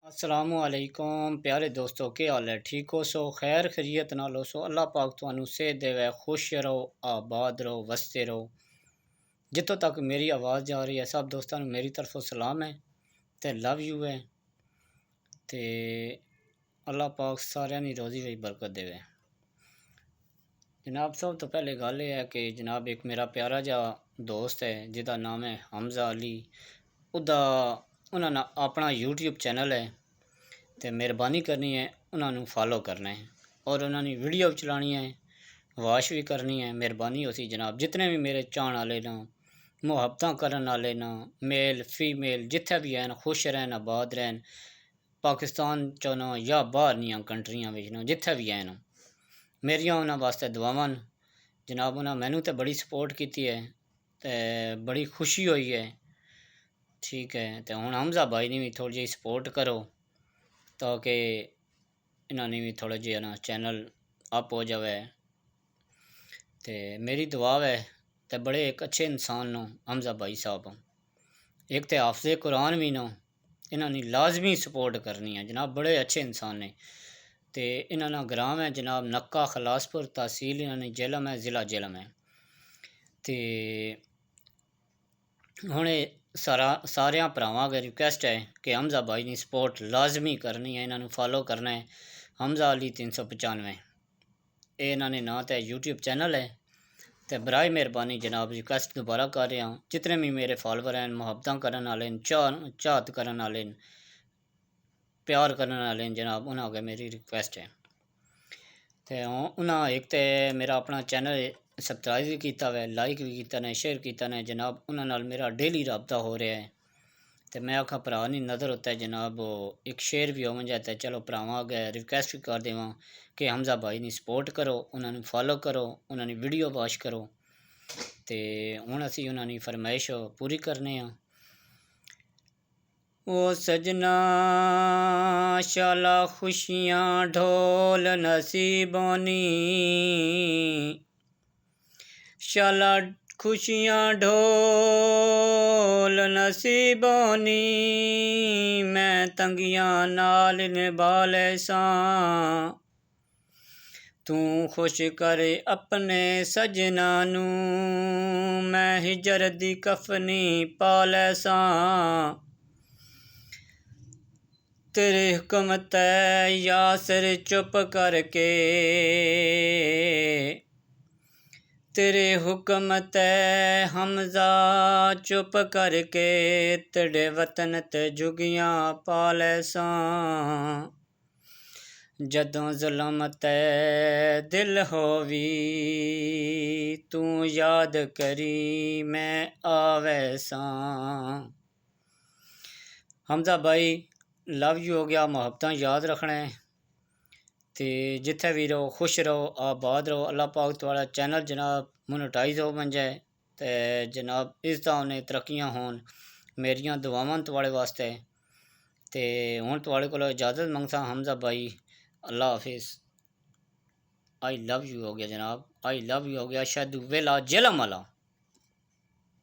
असलामुअलैकुम प्यारे दोस्तों, क्या हाल है? ठीक हो सो? खैर खैरियत नाल हो सो? अल्लाह पाक तुहानू सेहत देवे, खुश रहो, आबाद रहो, वसते रहो। जितों तक मेरी आवाज़ जा रही है, सब दोस्तों मेरी तरफों सलाम है ते लव यू है। ते अल्लाह पाक सारिਆਂ ਦੀ रोज़ी ਵਿੱਚ बरकत देवे। जनाब, सब तो पहले गल है कि जनाब एक मेरा प्यारा जा दोस्त है जिसका नाम है हमजा अली। उदा उन्होंने अपना यूट्यूब चैनल है, तो मेहरबानी करनी है उन्होंने फॉलो करना है और उन्होंने वीडियो चलानी है, वाश भी करनी है। मेहरबानी होती जनाब, जितने भी मेरे चाहन वाले ना, मुहब्बत करन वाले ना, मेल फीमेल जिथे भी हैं, खुश रहन, आबाद रहन, पाकिस्तान चो ना या बाहर निया कंट्रियां विच ना, जिथे भी हैं ना, मेरिया उन्होंने वास्ते दुआवां जनाब। उन्होंने मैनू तो बड़ी सपोर्ट की है, तो बड़ी खुशी हुई है। ठीक है, तो हुण हमजा भाई ने भी थोड़ी जी सपोर्ट करो ताकि इन्होंने भी थोड़ा जिहा ना चैनल अप हो जाए। तो मेरी दुआ है, तो बड़े एक अच्छे इंसान नो हमजा भाई साहब, एक तो हाफिज़े कुरान भी नो, इन्होंने लाजमी सपोर्ट करनी है जनाब। बड़े अच्छे इंसान ने। तो इन्होंने ग्राम है जनाब नक्का खलासपुर, तहसील इन्होंने जेलम है, ज़िला जेलम है। तो हुणे सारिया भरावां अगर रिक्वेस्ट है कि हमजा भाई की सपोर्ट लाजमी करनी है, इन्होंने फॉलो करना है। हमजा अली 395 ये इन्होंने ना तो यूट्यूब चैनल है। तो बराए मेहरबानी जनाब रिक्वेस्ट दोबारा कर रहा हूँ, जितने भी मेरे फॉलोवर हैं, मुहब्बत करने वाले, चाहत करने वाले, प्यार करने वाले जनाब, उन्होंने अगे मेरी रिक्वेस्ट है। तो उन्हें एक तो मेरा अपना चैनल सबसक्राइब भी किया है, लाइक भी किया ने, शेयर किया ने जनाब। उन्होंने मेरा डेली रबता हो रहा है। तो मैं आखा भरा नहीं नज़र होता है जनाब, एक शेयर भी हो जाता है। चलो भरावां अगे रिक्वेस्ट भी कर देवां कि हमजा भाई ने सपोर्ट करो, उन्होंने फॉलो करो, उन्होंने वीडियो वॉच करो। तो हुण असी उन्होंने फरमाइश पूरी करने। ओ सजना शाला खुशियाँ ढोल नसीबोनी, शाला खुशियाँ ढोल नसीबोनी, मैं तंगियां नाल निभाले सां। तू खुश कर अपने सजना नू, मैं हिजर दी कफनी पा लै सां। तेरे हुक्म ते यासिर चुप करके, तेरे हुक्म ते हमजा चुप करके, तेरे वतन ते जुगियां पा लै सां। जदों जुल्म ते दिल होवी, तू याद करी मैं आवे सां। हमजा भाई लव यू हो गया, मुहब्बत याद रखना है। तो जिथे भी रहो खुश रहो, आबाद रहो। अल्लाह पाक तुम्हारा चैनल जनाब मोनेटाइज हो बन जाए, तो जनाब इसदा उन्हें तरक्कियां होन, मेरिया दुआवां तुम्हारे वास्ते। तो हुण तुम्हारे को इजाज़त मंगता हमजा भाई, अल्लाह हाफिज़। आई लव यू हो गया जनाब, आई लव यू हो गया। शायद वेला जेलम वाला।